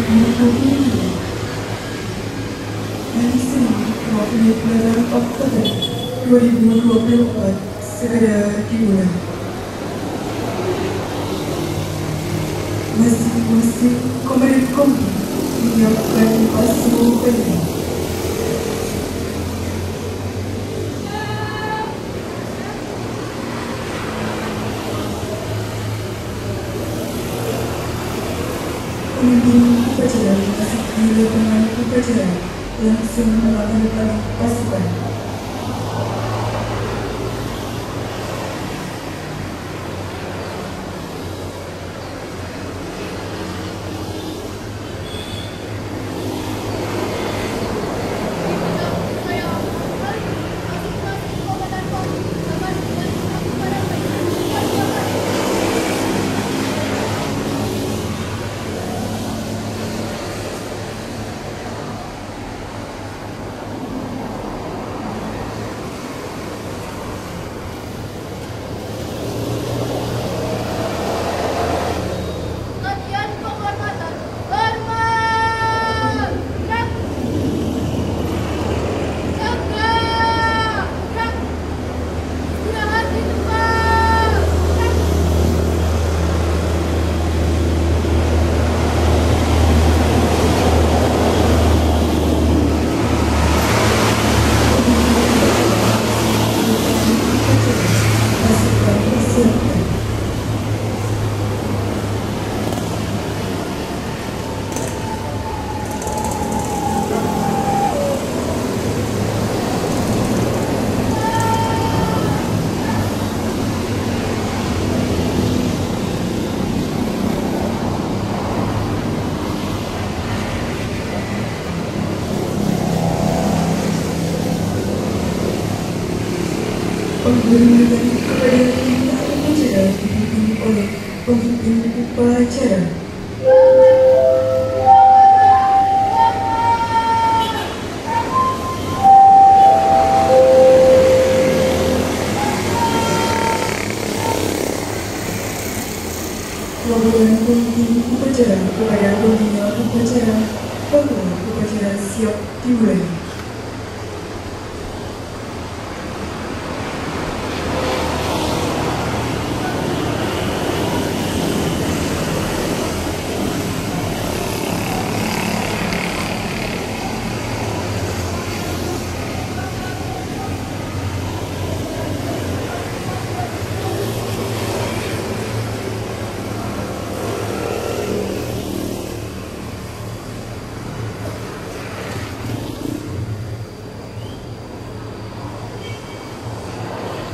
Hari Senin 28 Oktober 2024 segera dimulai. Masing-masing komandan kompi menyiapkan pasu bendera. Pemimpin upacara memasuki lapangan upacara langsung melakukan pasukan. Penghormatan kepada pimpinan upacara dipimpin oleh pemimpin upacara. Laporan pemimpin upacara kepada pembina upacara bahwa upacara siap dimulai.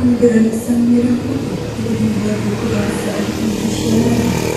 Pengibaran sang merah putih diberi lagu kebangsaan Indonesia.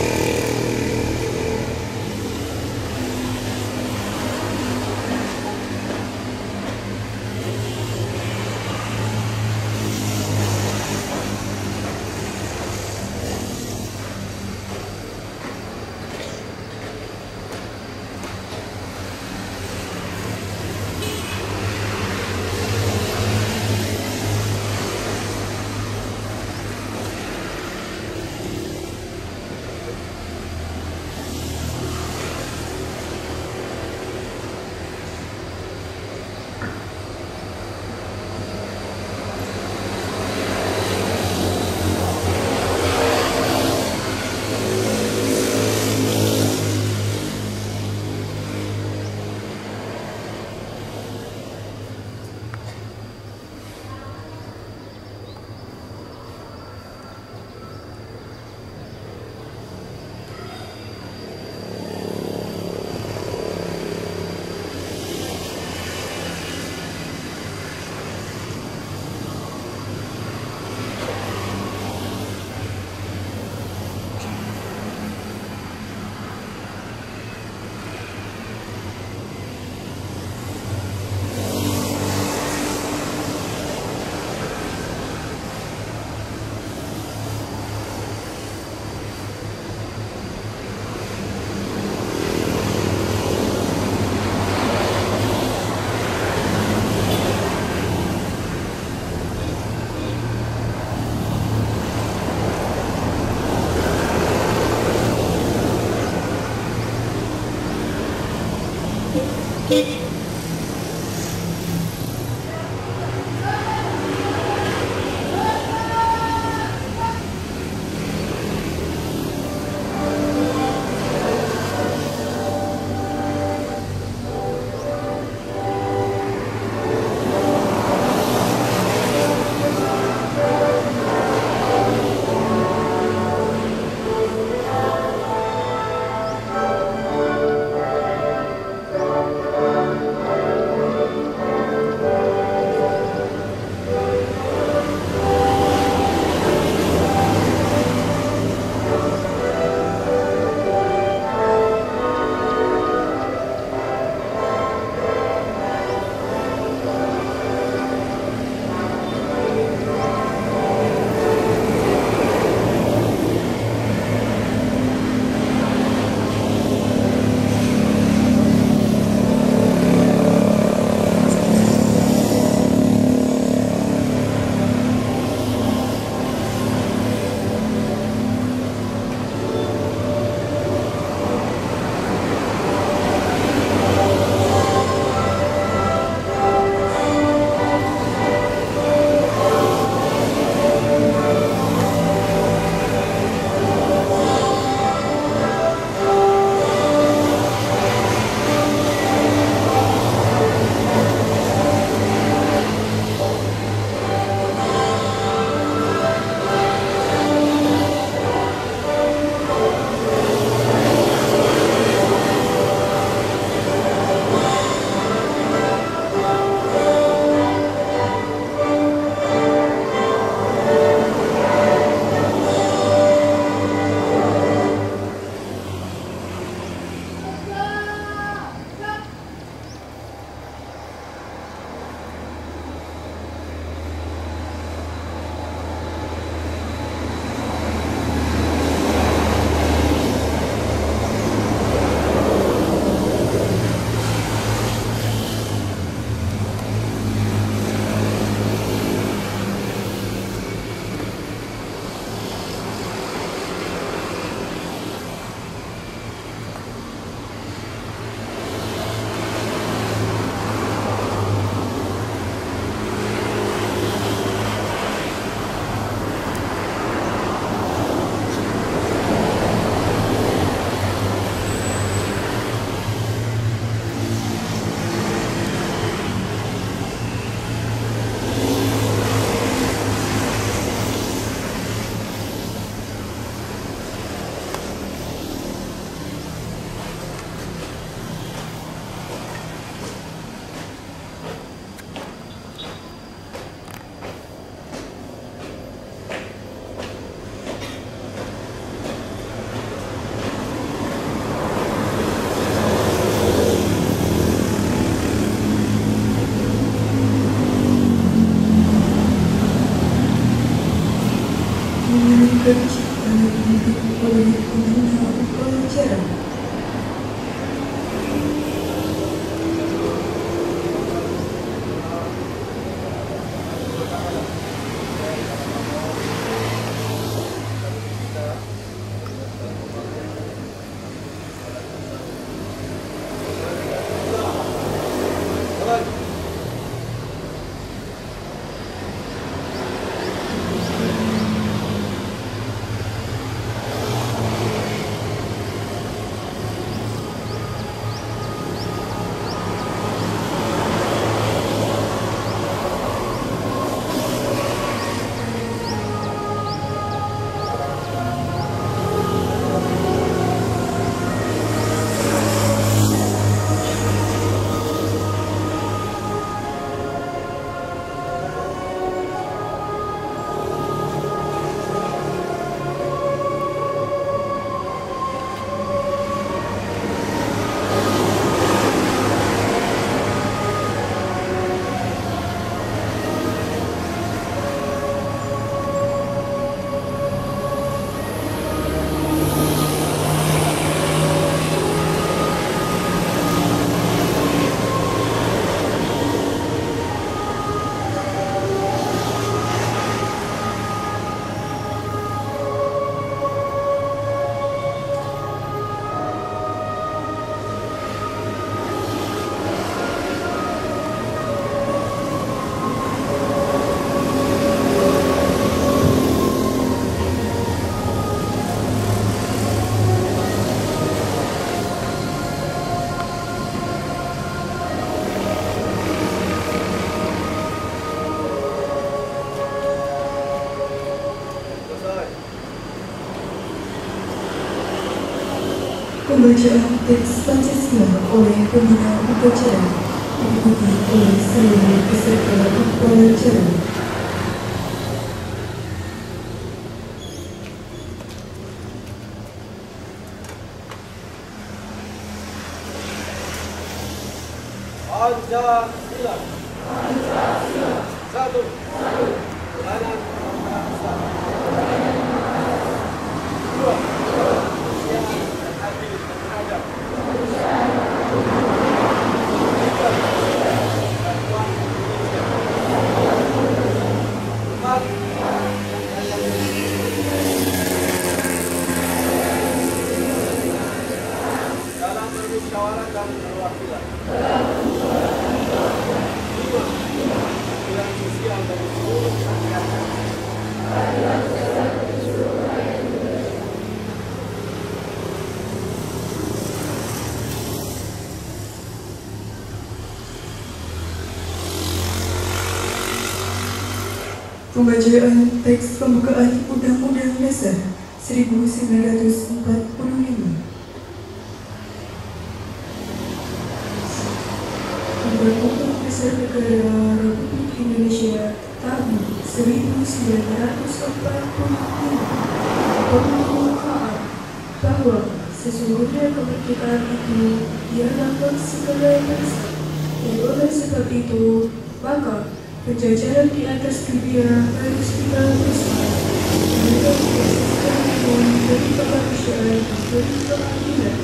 Pembacaan teks Pancasila oleh pembina upacara diikuti oleh seluruh peserta upacara. Pancasila. Satu. Kanan. Dua. Adil dan beradab. Empat. Dalam bermusyawarah dan perwakilan. Sosial dari seluruh masyarakat. Pembacaan teks pembukaan Undang-Undang Dasar 1945. Undang-Undang Dasar Negara Republik Indonesia tahun 1945 pembukaan bahwa sesungguhnya kemerdekaan itu ialah hak segala bangsa, dan oleh sebab itu maka penjajahan di atas dunia harus kita bersama dengan kesesuaian dari kemanusiaan dan dari keadilan.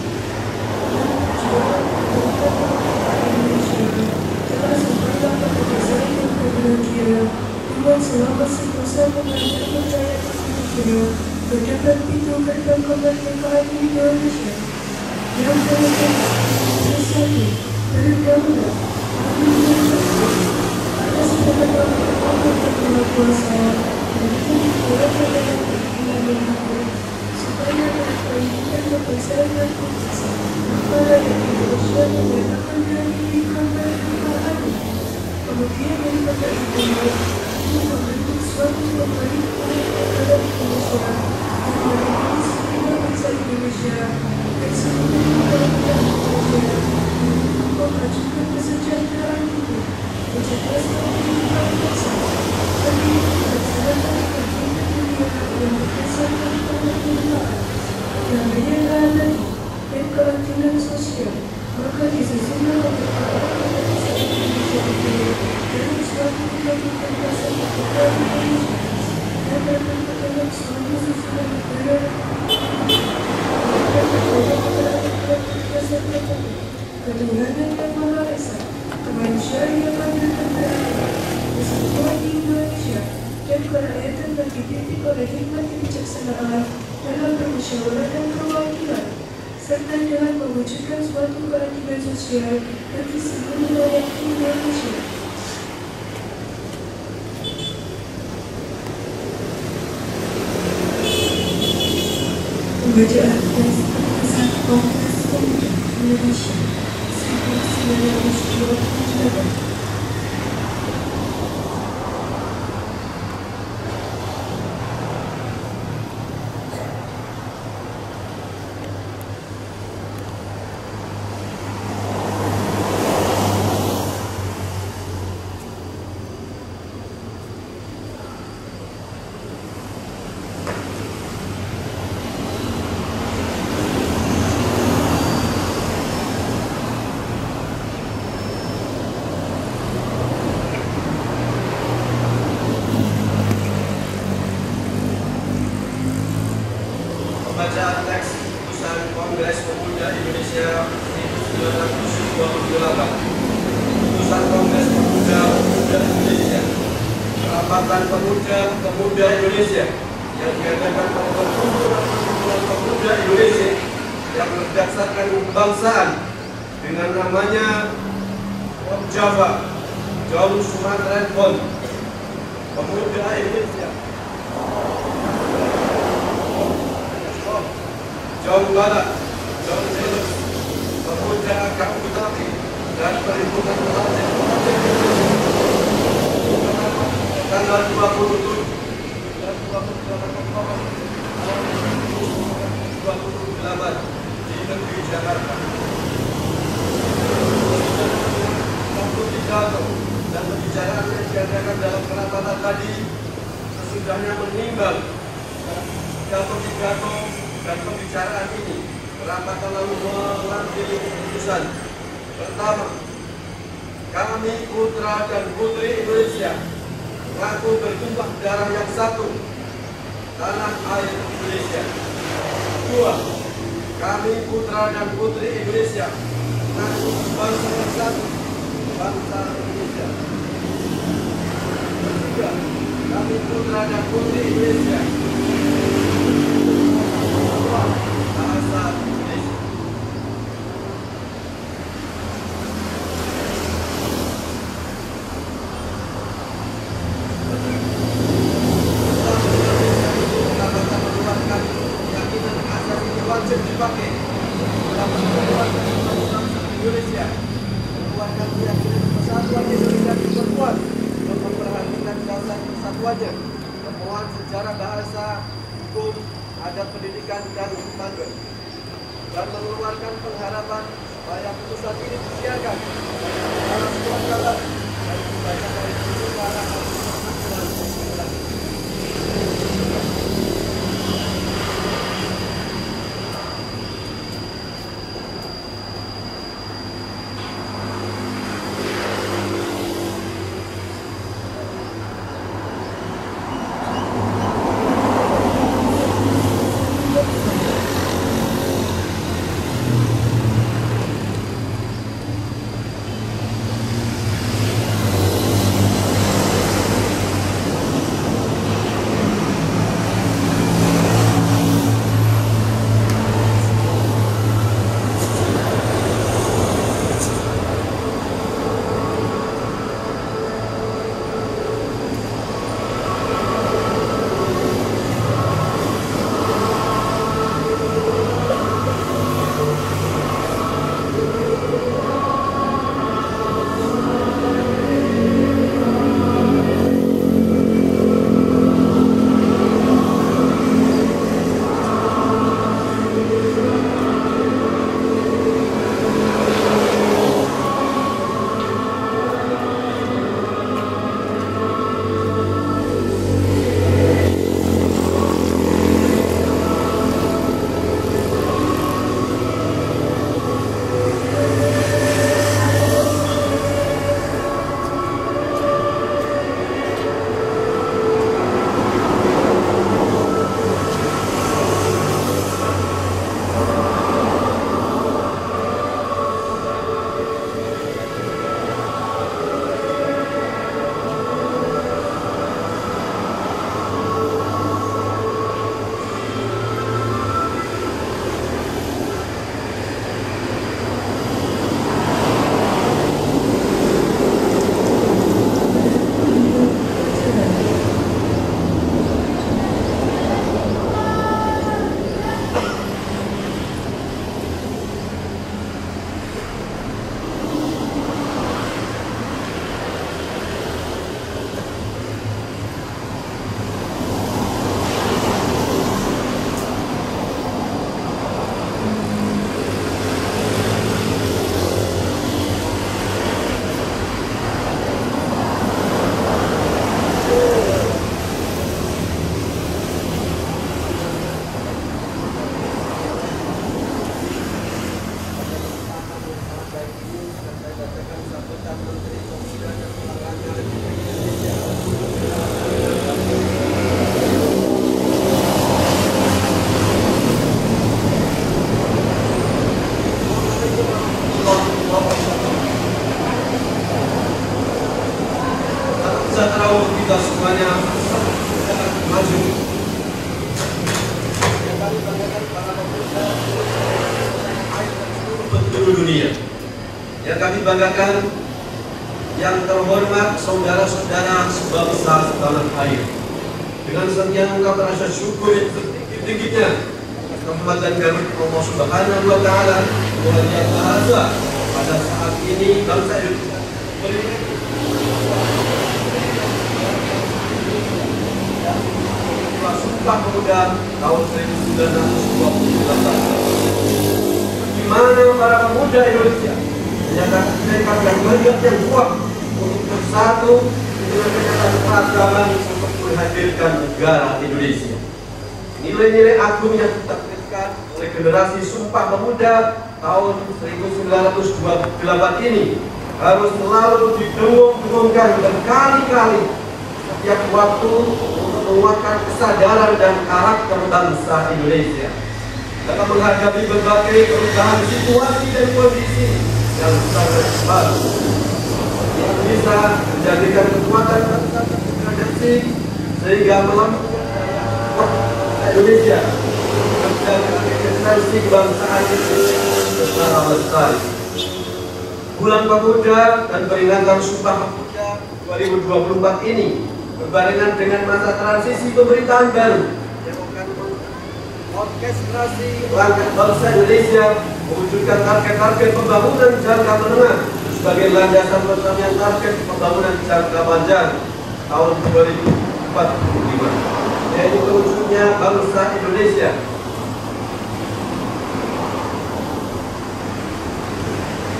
Telah sempurna kebesaran kebahagiaan dengan selama sentosa mengajar percaya konstitusional terdapat pintu gerbang kemerdekaan Indonesia yang terletak di satu berdaulat atas kebenaran berkuasa dan kebenaran supaya dapat dan kebesaran para Indonesia menyatakan dari kemerdekaan. Kemudian daripada itu membentuk suatu pemerintahan terhadap Indonesia yang memiliki semua bangsa Indonesia dan seluruh warga Indonesia untuk memajukan kesejahteraan hidup, mencerdaskan kehidupan bangsa, bagi melaksanakan kegiatan dunia yang berdasarkan kemerdekaan, damai dan dan keadilan sosial. Maka disesungguhnya kemerdekaan bangsa Indonesia itu dalam suatu kehidupan bangsa Indonesia dan dalam dalam suatu susunan negara ketuhanan yang Maha Esa, kemanusiaan yang adil dan beradab, persatuan di Indonesia, dan kerakyatan yang dididik oleh hikmat kebijaksanaan dalam bermusyawarah dan perwakilan, serta dengan mewujudkan suatu keadilan sosial bagi seluruh rakyat Indonesia. Pembacaan teks keputusan Kongres Pemuda Indonesia 1928. Pembacaan teks keputusan Kongres Pemuda Indonesia 1928. Keputusan Kongres Pemuda Indonesia. Perapatan Pemuda Indonesia yang diadakan oleh Perkumpulan Pemuda Indonesia yang berdasarkan kebangsaan dengan namanya Pom Java, Jawa Sumatera Pon Pemuda Indonesia. Jawa Barat, Jawa Timur, Pemuda Kabupaten dan Perhimpunan Nelayan tanggal 27 dan 28 Oktober 2028 di negeri Jakarta. pernyataan. Pertama, kami putra dan putri Indonesia mengaku bertumpah darah yang satu, tanah air Indonesia. Kedua, kami putra dan putri Indonesia mengaku bangsa yang satu, bangsa Indonesia. Ketiga, kami putra dan putri Indonesia bahasa Indonesia. Wajib dipakai dalam mengeluarkan bangsa Indonesia, mengeluarkan keyakinan persatuan Indonesia diperkuat dan memperhatikan dasar persatuannya, temuan sejarah bahasa, hukum, adat pendidikan dan lembaga, dan mengeluarkan pengharapan supaya putusan ini disiarkan secara sukarela dan dibaca oleh seluruh para nasional. Kita semuanya maju. Penjuru dunia yang kami banggakan, yang terhormat saudara-saudara sebangsa setanah air, dengan sekian ungkapan rasa syukur yang setinggi-tingginya kehormatan kami Allah Subhanahu wa Ta'ala Tuhan yang Maha Esa, pada saat ini bangsa Indonesia Sumpah Pemuda tahun 1928, di mana para pemuda Indonesia menyatakan tekad dan mandat yang kuat untuk bersatu dengan kenyataan keragaman untuk menghadirkan negara Indonesia. Nilai-nilai agung yang ditakdirkan oleh generasi Sumpah Pemuda tahun 1928 ini harus selalu didengung-dengungkan berkali-kali setiap waktu untuk menguatkan kesadaran dan karakter bangsa Indonesia dalam menghadapi berbagai perubahan situasi dan kondisi yang sangat baru, yang bisa menjadikan kekuatan bangsa tergradasi sehingga melambungkan Indonesia menjadi eksistensi kebangsaan secara lestari. Bulan Pemuda dan peringatan Sumpah Pemuda 2024 ini berbarengan dengan masa transisi pemerintahan baru yang akan orkestrasi langkah bangsa Indonesia mewujudkan target-target pembangunan jangka menengah sebagai landasan pencapaian target pembangunan jangka panjang tahun 2045, yaitu terwujudnya bangsa Indonesia.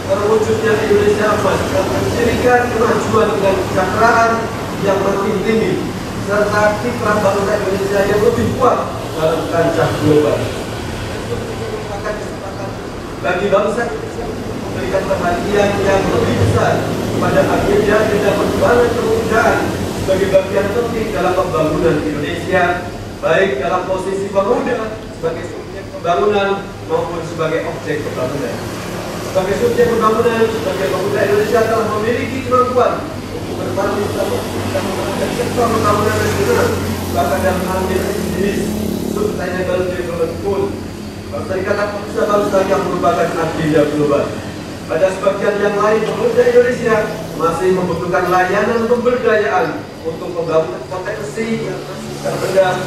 Terwujudnya Indonesia emas dan mencirikan kemajuan dan kesejahteraan yang makin tinggi serta kiprah bangsa Indonesia yang lebih kuat dalam kancah global. Bagi bangsa Indonesia memberikan perhatian yang lebih besar kepada agenda perjuangan kepemudaan sebagai bagian penting dalam pembangunan Indonesia, baik dalam posisi pemuda sebagai subjek pembangunan maupun sebagai objek pembangunan. Sebagai subjek pembangunan, sebagai pemuda Indonesia telah memiliki kemampuan untuk berpartisipasi dalam sektor pembangunan nasional, bahkan dalam hal jenis sustainable development goal, Perserikatan Bangsa-Bangsa yang merupakan agenda global. Pada sebagian yang lain, pemuda Indonesia masih membutuhkan layanan pemberdayaan untuk pembangunan potensi yang masih terpendam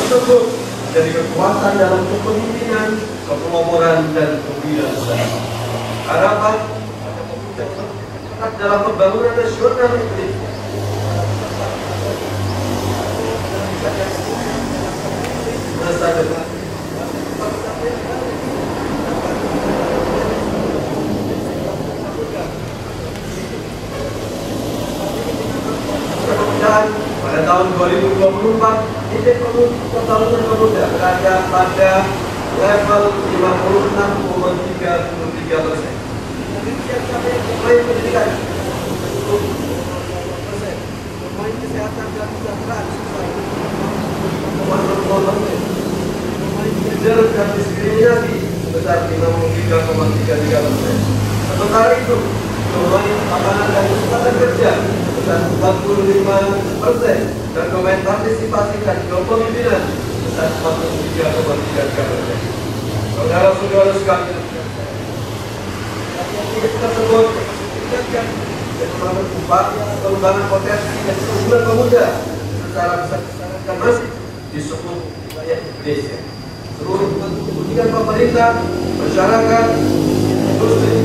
tersebut jadi kekuatan dalam kepemimpinan, kepeloporan, dan kewirausahaan. Harapan pada pemuda dalam pembangunan nasional Indonesia masa depan. Pada tahun 2024, indeks pembangunan pemuda berada pada level 56,33%. Demikian capaian pemain pendidikan 10,2%, pemain kesehatan dan kesejahteraan 6,0%, pemain gender dan diskriminasi sebesar 53,33%. Sementara itu, pemain lapangan dan kesempatan kerja sebesar 45% dan pemain partisipasi dan kepemimpinan sebesar 43,33%. Saudara-saudara sekalian, indeks tersebut meningkatkan dan melalui upaya pengembangan potensi dan keunggulan pemuda secara besar-besaran dan masif di seluruh wilayah Indonesia. Seluruh bentuk kepentingan pemerintah, masyarakat, industri,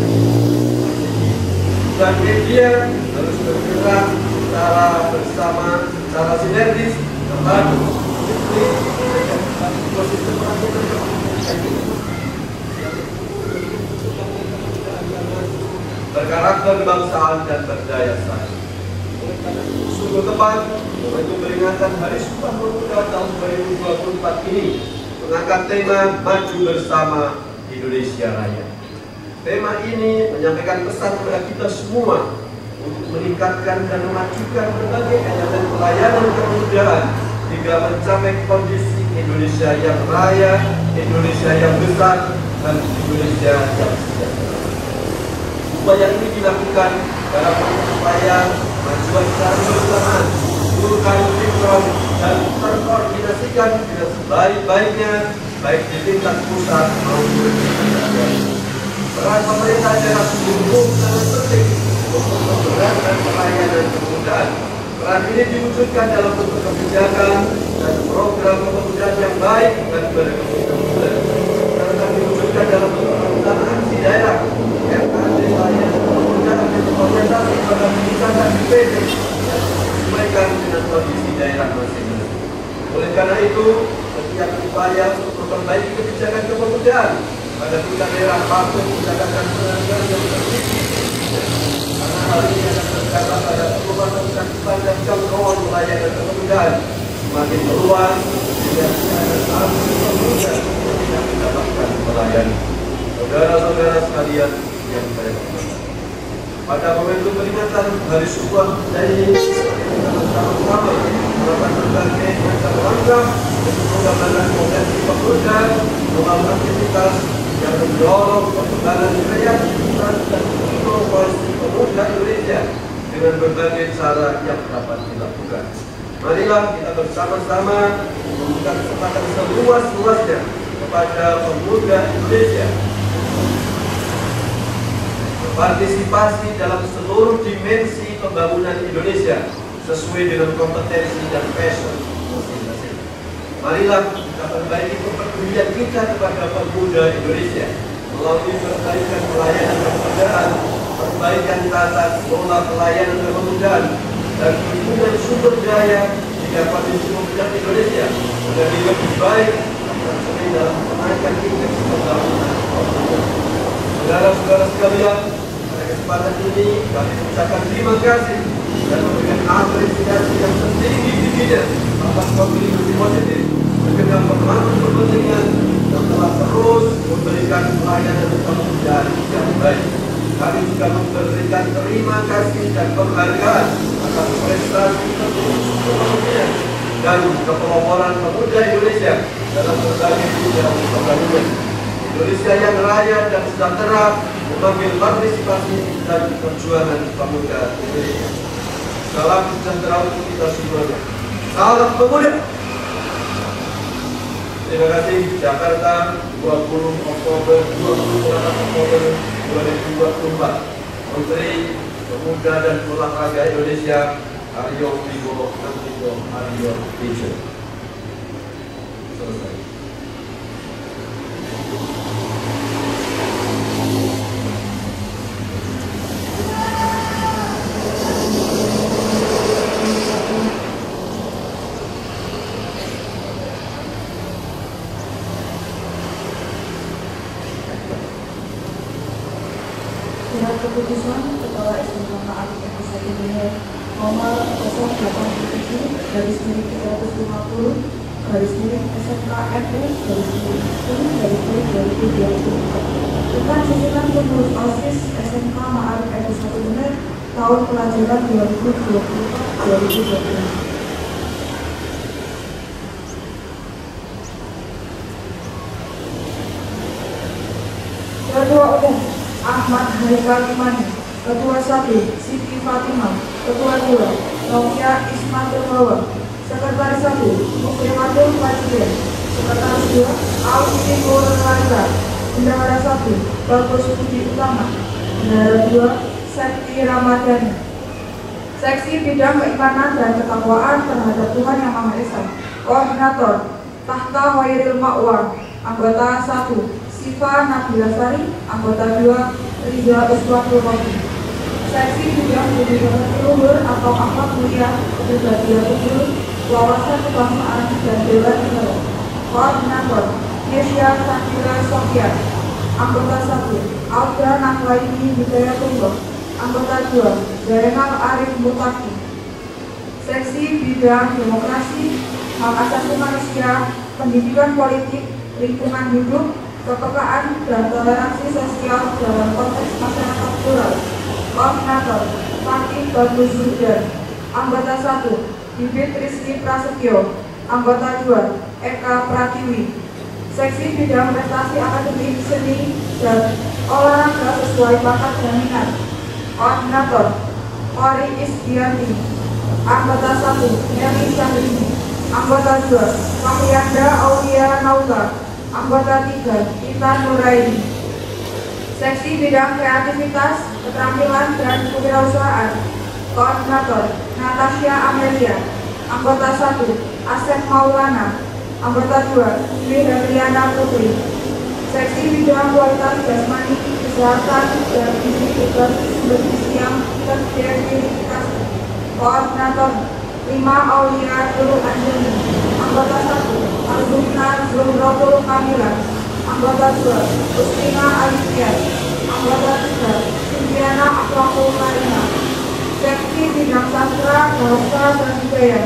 dan media harus bergerak secara bersama, secara sinergis, membantu ekosistem berkarakter kebangsaan dan berdaya saing. Sungguh tepat momentum peringatan Hari Sumpah Pemuda tahun 2024 ini mengangkat tema Maju Bersama Indonesia Raya. Tema ini menyampaikan pesan kepada kita semua untuk meningkatkan dan memajukan berbagai elemen pelayanan kepemudaan hingga mencapai kondisi Indonesia yang raya, Indonesia yang besar, dan Indonesia yang sejahtera. Upaya ini dilakukan dalam upaya kemajuan secara bersamaan, menurunkan sinkron dan terkoordinasikan dengan sebaik-baiknya, baik di tingkat pusat maupun di tingkat daerah. Peran pemerintah daerah sungguh sangat penting untuk memperberatkan pelayanan kepemudaan. Peran ini diwujudkan dalam bentuk kebijakan dan program kepemudaan yang baik bagi pemuda, serta diwujudkan dalam bentuk pelaksanaan di daerah, RKD layanan kepemudaan dan orientasi pada pendidikan dan IPD yang disesuaikan dengan kondisi daerah masing-masing. Oleh karena itu, setiap upaya untuk memperbaiki kebijakan kepemudaan pada tingkat daerah patut mendapatkan perhatian yang tertinggi, karena hal ini akan berdampak pada perubahan kebijakan dan jangkauan pelayanan kepemudaan semakin meluas sehingga ada satu pemuda yang tidak mendapatkan pelayanan. Saudara-saudara sekalian yang saya hormati, pada momentum peringatan Hari Sumpah Pemuda ini, kita bersama-sama melakukan berbagai macam langkah untuk mengembangkan potensi pemuda melalui aktivitas yang mendorong perkembangan kreativitas dan inovasi pemuda Indonesia dengan berbagai cara yang dapat dilakukan. Marilah kita bersama-sama membuka kesempatan seluas-luasnya kepada pemuda Indonesia berpartisipasi dalam seluruh dimensi pembangunan Indonesia sesuai dengan kompetensi dan passion masing-masing. Marilah kita perbaiki kepedulian kita kepada pemuda Indonesia melalui perbaikan pelayanan kepemudaan, perbaikan tata kelola pelayanan kepemudaan, dan dukungan sumber daya jika kondisi pemuda Indonesia menjadi lebih baik dan sering dalam menaikkan indeks pembangunan pemuda. Saudara-saudara sekalian, pada kesempatan ini kami mengucapkan terima kasih dan memberikan apresiasi yang setinggi-tingginya atas kontribusi positif berkenaan pembangunan kepentingan yang telah terus memberikan pelayanan kepemudaan yang baik. Kami juga memberikan terima kasih dan penghargaan atas prestasi kepemimpinan dan kepeloporan pemuda Indonesia dalam berbagai bidang pembangunan. Indonesia yang raya dan sejahtera memanggil partisipasi dan perjuangan pemuda Indonesia. Salam sejahtera untuk kita semuanya. Salam pemuda. Terima kasih. Jakarta, 20 Oktober 2024. Menteri Pemuda dan Olahraga Indonesia Aryo Wibowo Nantiko Aryo Wibowo. Selesai. Surat keputusan Kepala SMK Ma'arif FSI Indonesia nomor 080-SMK-MU-10-2024 tentang susunan pengurus OSIS SMK Ma'arif FSI Indonesia tahun pelajaran 2024-2025. Ketua Umum Ahmad Haikal Imani, Ketua 1 Siti Fatimah, Ketua 2 Novia Ismail Bawa, Sekretaris 1 Muslimatul Fajrin, Sekretaris 2 Alfi Nurlaza, Bendahara 1 Bagus Budi Utama, Bendahara 2 Sekti Ramadhani. Seksi Bidang Keimanan dan Ketakwaan terhadap Tuhan Yang Maha Esa, Koordinator Tahta Wairil Ma'war, Anggota 1 Siva Nabila Sari, Anggota 2 Riza Uswatul Robi. Seksi Bidang Pendidikan Luhur atau Akhlak Mulia, Kepribadian Luhur, Wawasan Kebangsaan dan Bela Negara. Koordinator Nesya Sakira Sofia, Anggota 1 Alda Nahwaini Hidayatullah, Anggota 2 Zainal Arif Mutaki. Seksi Bidang Demokrasi, Hak Asasi Manusia, Pendidikan Politik, Lingkungan Hidup, Kepekaan dan Toleransi Sosial dalam konteks masyarakat plural. Koordinator Fatih Bagus Zudan, Anggota 1 Bibit Rizky Prasetyo, Anggota 2 Eka Pratiwi. Seksi Bidang Prestasi Akademik Seni dan Olahraga sesuai bakat dan minat. Koordinator Ori Isdianti, Anggota 1 Neri Syahrini, Anggota 2 Fahyanda Aulia Nauta, Anggota 3 Intan Nuraini. Seksi Bidang Kreativitas, Keterampilan dan Kewirausahaan. Koordinator Natasha Amelia, Anggota 1 Asep Maulana, Anggota 2 Dwi Hadriana Putri. Seksi Bidang Kualitas Jasmani, Kesehatan dan Gizi Tugas Bergizi yang terverifikasi. Koordinator 5 Aulia Dulu Anjani, Anggota 1 Arzumna Zumrotul Kamila, Anggota 2 Ustina Alifiat, Anggota 3 Sintiana Akhlakul Karina. Seksi Bidang Sastra, Bahasa dan Budaya.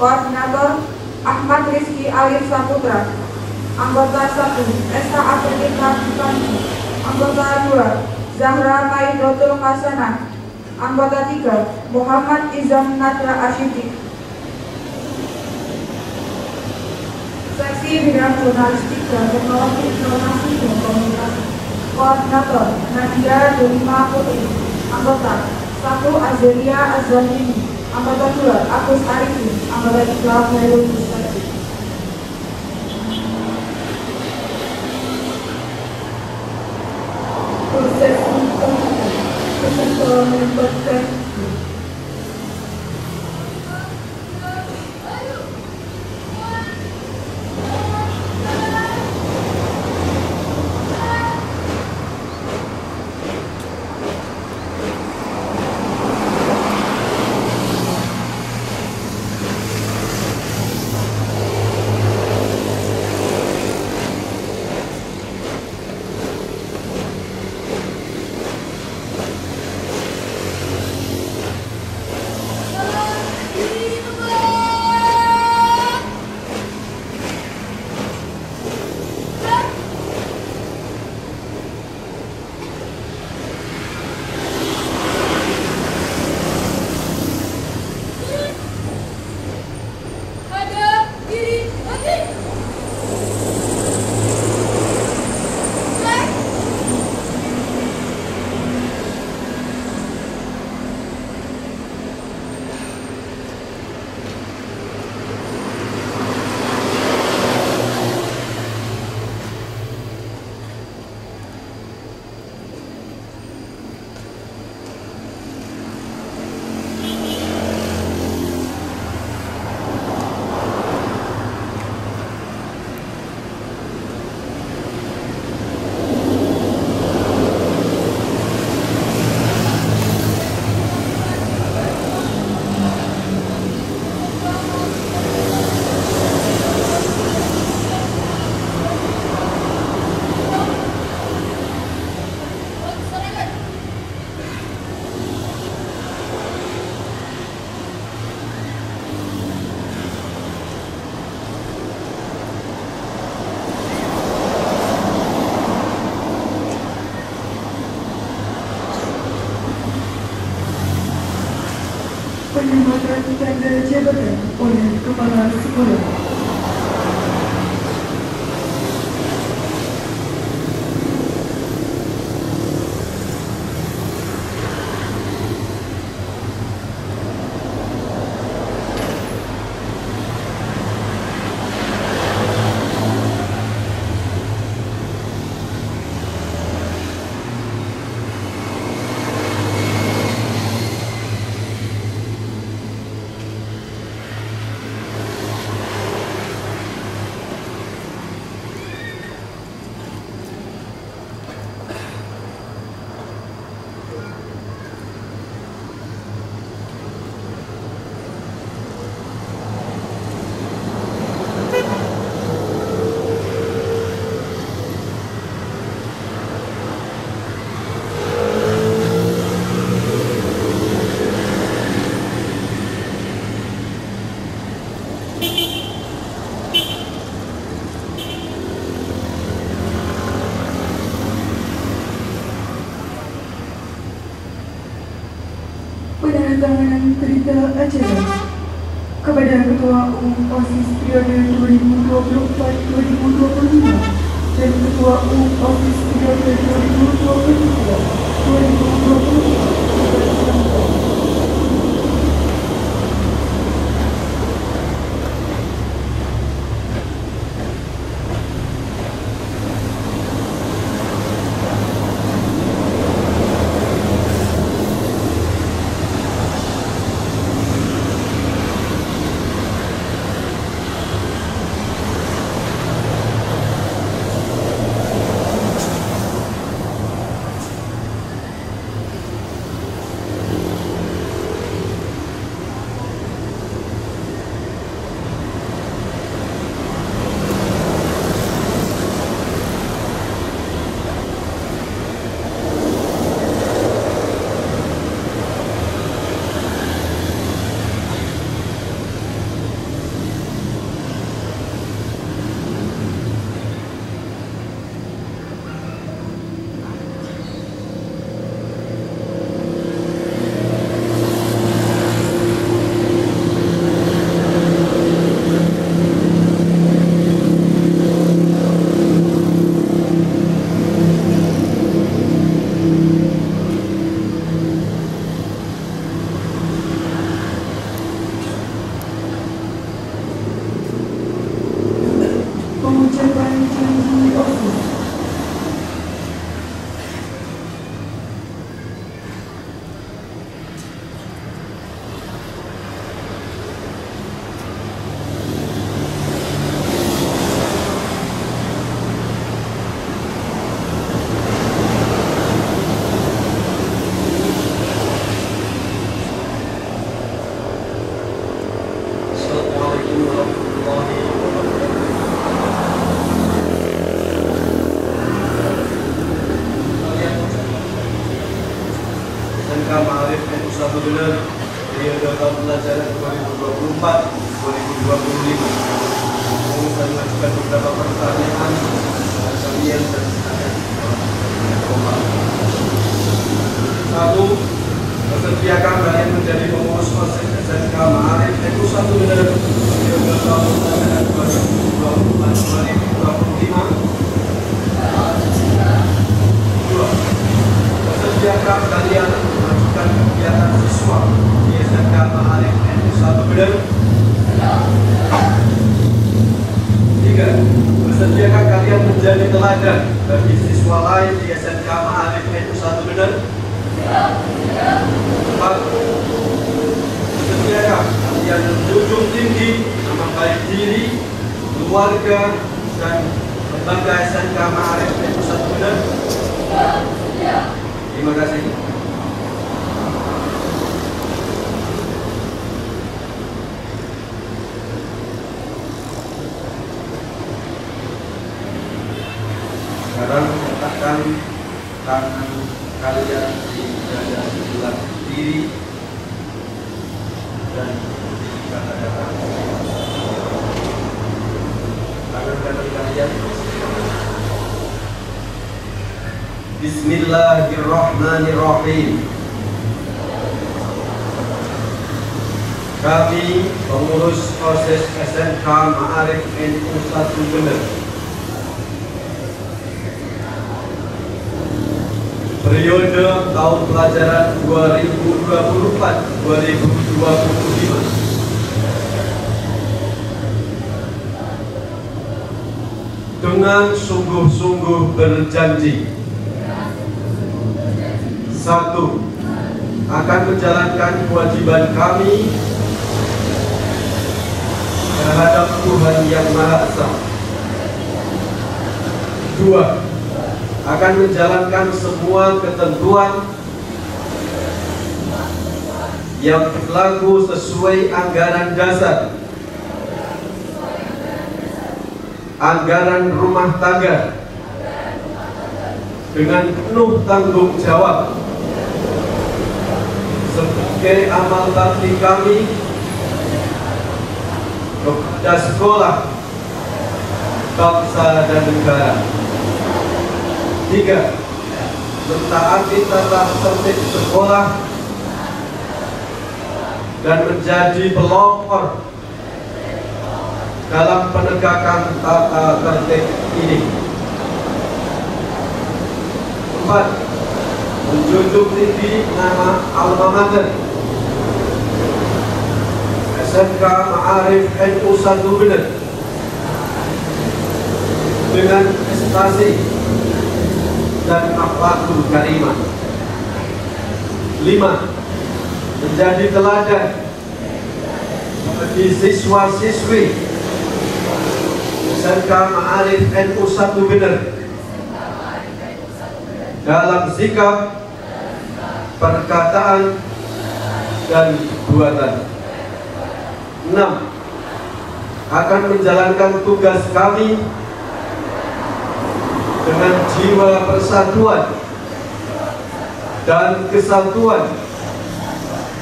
Koordinator Ahmad Rizky Alif Saputra, Anggota 1 Esa Afrika Kipanji. Anggota 2, Zahra Maidotul Hasanah. Anggota 3, Muhammad Izam Nadra Asyidi. Seksi Bidang Jurnalistik dan Teknologi Informasi dan Komunikasi. Koordinator Nadia Delima Putri. Anggota 1, Azelia Azwandini. Anggota 2, Agus Arifin. Anggota 3, Khairul Mustaqim. Proses untuk melibatkan penyematan tanda jabatan oleh Kepala Sekolah. Penandatanganan berita acara kepada Ketua Umum OSIS periode 2024-2025 dan Ketua Umum OSIS periode 2023-2024. SMK Ma'arif NU 1 Bener periode tahun pelajaran 2024-2025. Saya mengajukan beberapa pertanyaan kepada kalian dan satu, bersediakah kalian menjadi pengurus OSIS SMK Ma'arif NU 1 Bener periode tahun pelajaran 2024-2025? Bersedia kalian melakukan kegiatan siswa di SMK Ma'arif NU 1 Bener? 3. Bersediakah kalian menjadi teladan bagi siswa lain di SMK Ma'arif NU 1 Bener? 4. Bersediakah kalian menjunjung tinggi nama baik diri, keluarga, dan lembaga SMK Ma'arif NU 1 Bener? Terima kasih. Sekarang letakkan tangan kalian di dada sebelah kiri dan kata-kata tangan kanan kalian. Bismillahirrahmanirrahim. Kami pengurus OSIS SMK Ma'arif NU 1 Bener periode tahun pelajaran 2024-2025 dengan sungguh-sungguh berjanji. 1. Akan menjalankan kewajiban kami terhadap Tuhan Yang Maha Esa. 2. Akan menjalankan semua ketentuan yang berlaku sesuai anggaran dasar, anggaran rumah tangga dengan penuh tanggung jawab sebagai amal bakti kami kepada sekolah, bangsa dan negara. 3. Mentaati tata tertib sekolah dan menjadi pelopor dalam penegakan tata tertib ini. 4. Menjunjung tinggi nama alma mater SMK Ma'arif NU 1 Bener dengan prestasi dan akhlakul karimah. 5. Menjadi teladan bagi siswa-siswi SMK Ma'arif NU 1 Bener dalam sikap, perkataan, dan perbuatan. 6. Akan menjalankan tugas kami dengan jiwa persatuan dan kesatuan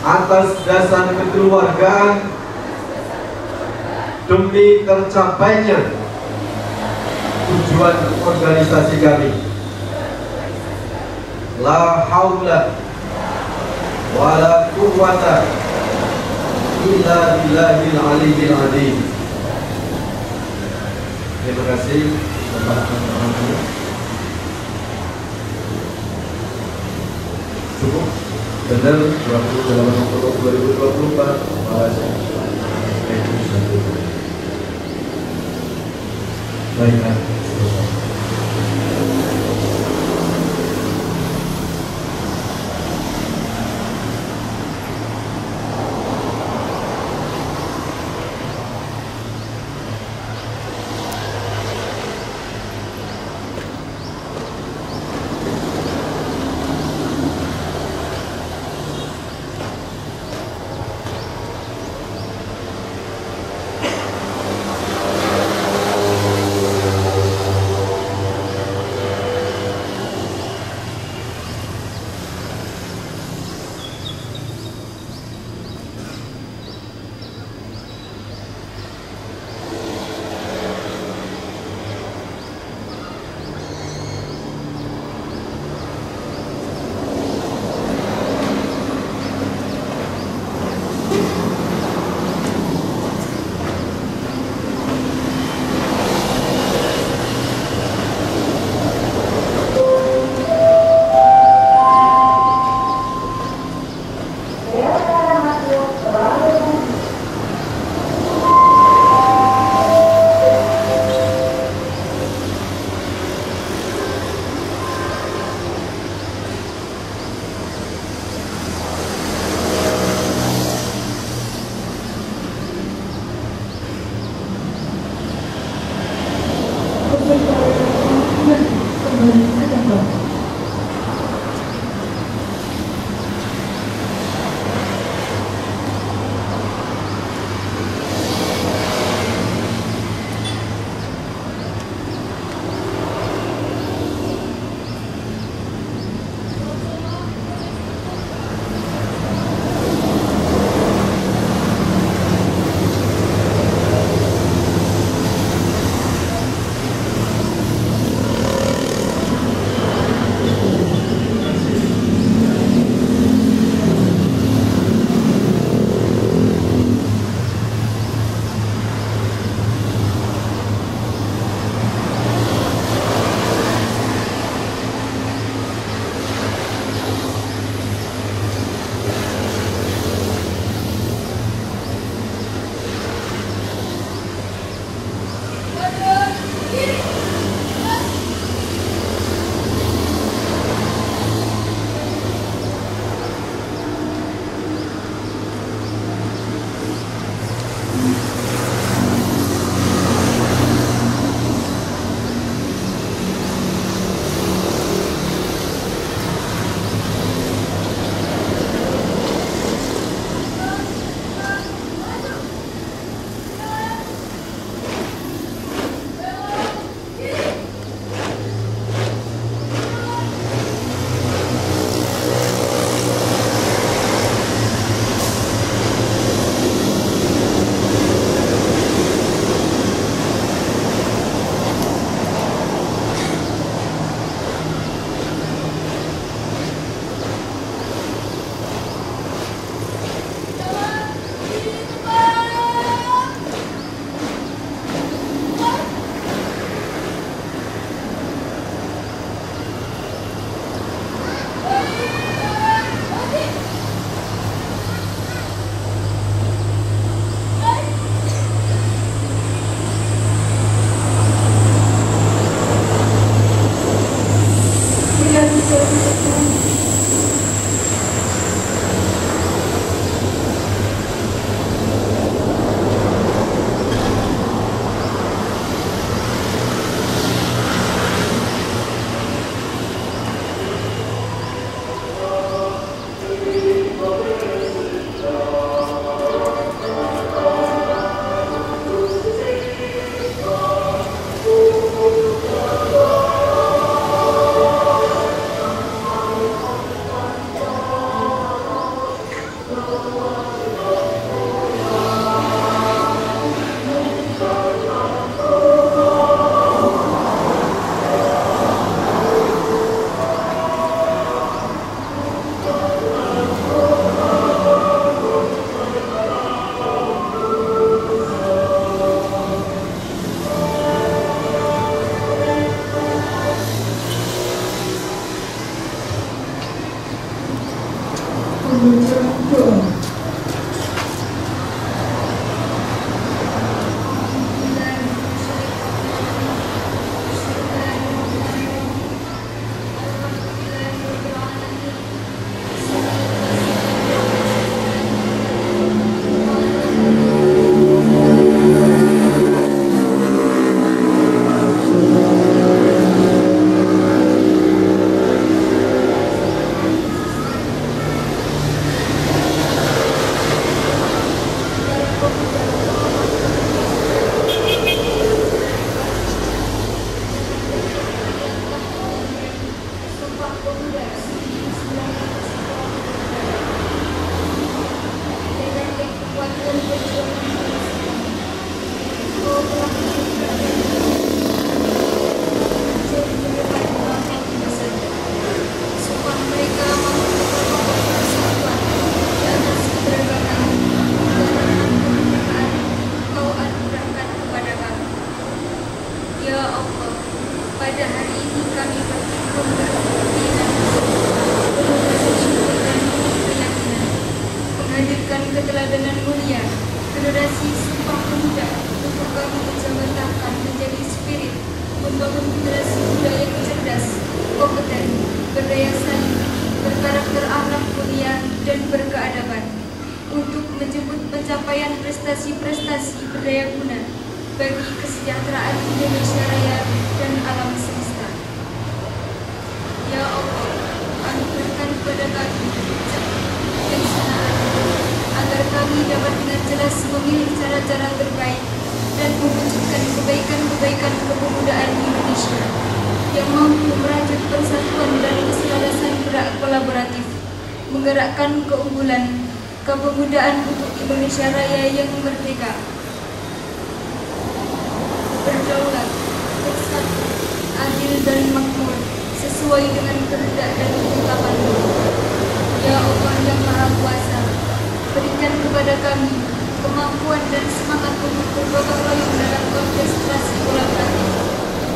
atas dasar kekeluargaan demi tercapainya tujuan organisasi kami. La haula wa la quwwata illa billahil aliyyil azim. Terima kasih kepada teman-teman. Cukup benar 28 Oktober 2024 baik. Membaca doa. Keteladanan mulia, generasi Sumpah Pemuda untuk kami menjembatahkan menjadi spirit, membangun generasi muda yang cerdas, kompeten, berdaya saing, berkarakter akhlak mulia dan berkeadaban, untuk menjemput pencapaian prestasi-prestasi berdaya guna bagi kesejahteraan Indonesia Raya dan alam semesta. Ya Allah, anugerahkan kepada kami kebijaksanaan agar kami dapat dengan jelas memilih cara-cara terbaik dan mewujudkan kebaikan-kebaikan kepemudaan Indonesia yang mampu merajut persatuan dan keselarasan gerak kolaboratif, menggerakkan keunggulan kepemudaan untuk Indonesia Raya yang merdeka, berdaulat, bersatu, adil dan makmur sesuai dengan kehendak dan ketetapan-Mu. Ya Allah yang Maha Kuasa, berikan kepada kami kemampuan dan semangat untuk bergotong royong dalam orkestrasi kolaboratif,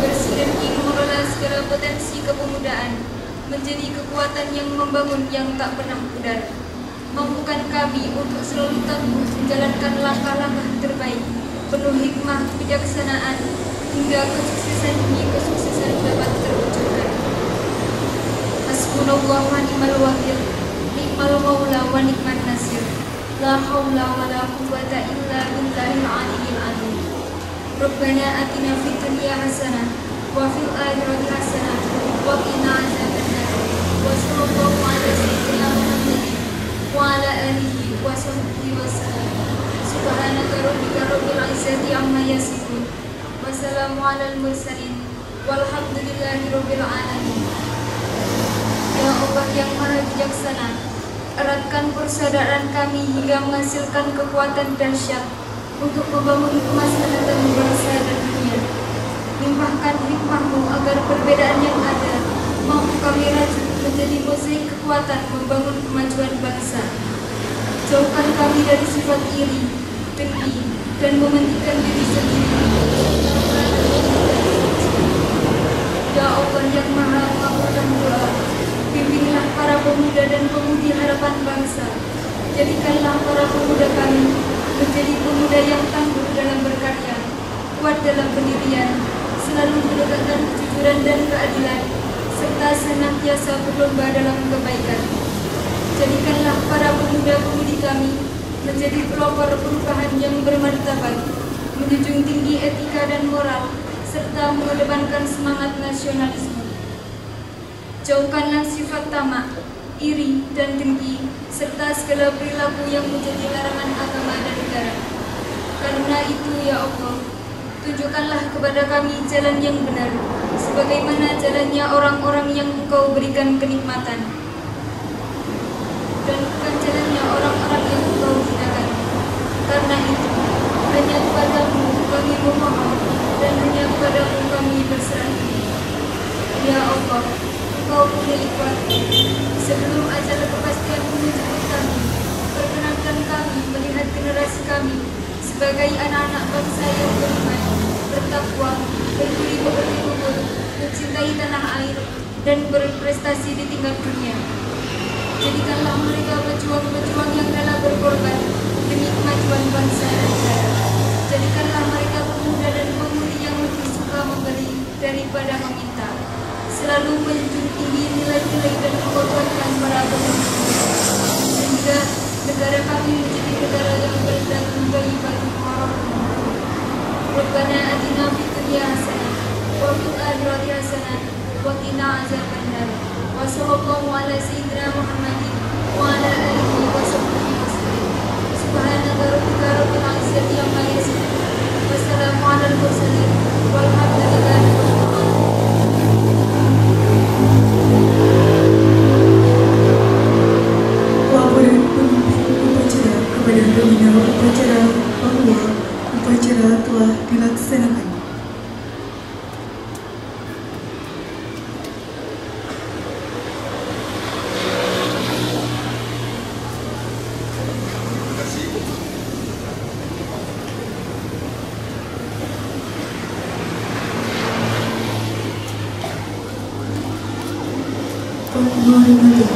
bersinergi mengelola segala potensi kepemudaan menjadi kekuatan yang membangun yang tak pernah pudar. Mampukan kami untuk selalu tangguh menjalankan langkah-langkah terbaik, penuh hikmah kebijaksanaan, hingga kesuksesan demi kesuksesan dapat terwujudkan. Hasbunallah wa ni'mal wakil, ni'mal maula wa ni'man nasir. La haula wa la quwwata illa billahil aliyyil azim. Rabbana atina fid dunya hasanah wa fil akhirati hasanah wa qina adzabannar. Wa sallallahu ala sayyidina Muhammadin wa ala alihi wa sahbihi wa sallam. Subhanaka rabbika rabbil izzati amma yasifun. Wassalamu alal mursalin walhamdulillahi rabbil alamin. Ya Allah yang Maha Bijaksana, eratkan persaudaraan kami hingga menghasilkan kekuatan dahsyat untuk membangun kemaslahatan bangsa dan dunia. Limpahkan hikmah-Mu agar perbedaan yang ada mampu kami rajut menjadi mozaik kekuatan membangun kemajuan bangsa. Jauhkan kami dari sifat iri, dengki, dan mementingkan diri sendiri. Ya Allah yang Maha mengabulkan doa, bimbinglah para pemuda dan pemudi harapan bangsa. Jadikanlah para pemuda kami menjadi pemuda yang tangguh dalam berkarya, kuat dalam pendirian, selalu menegakkan kejujuran dan keadilan, serta senantiasa berlomba dalam kebaikan. Jadikanlah para pemuda-pemudi kami menjadi pelopor perubahan yang bermartabat, menjunjung tinggi etika dan moral, serta mengedepankan semangat nasionalisme. Jauhkanlah sifat tamak, iri, dan dengki, serta segala perilaku yang menjadi larangan agama dan negara. Karena itu ya Allah, tunjukkanlah kepada kami jalan yang benar, sebagaimana jalannya orang-orang yang Engkau berikan kenikmatan, dan bukan jalannya orang-orang yang Engkau hinakan. Karena itu, hanya kepada-Mu kami memohon, dan hanya kepada-Mu kami berserah diri. Ya Allah, Engkau pemilik waktu. Sebelum ajal kepastian menjemput kami, perkenankan kami melihat generasi kami sebagai anak-anak bangsa yang beriman, bertakwa, berbudi pekerti luhur, mencintai tanah air, dan berprestasi di tingkat dunia. Jadikanlah mereka pejuang-pejuang yang rela berkorban demi kemajuan bangsa dan negara. Jadikanlah mereka pemuda dan pemudi yang lebih suka memberi daripada meminta, selalu menjunjung tinggi nilai-nilai dan mengorbankan para pemimpin, sehingga negara kami menjadi negara yang berdagang bagi para pemimpin. Rabbana atina fid dunya hasanah wa fil akhirati hasanah wa qina azabannar. Wa sallallahu ala sayyidina Muhammadin wa ala alihi wa sahbihi wasallam. Subhanaka rabbika rabbil izzati amma yasifun. Wassalamu alal mursalin walhamdulillahi rabbil alamin. Laporan pemimpin upacara kepada pembina upacara bahwa upacara telah dilaksanakan. Penghormatan.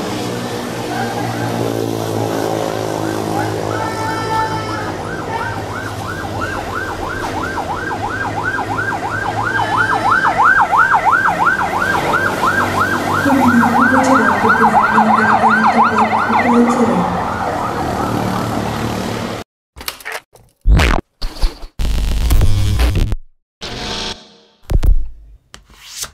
Pembina upacara berkenan meninggalkan tempat upacara.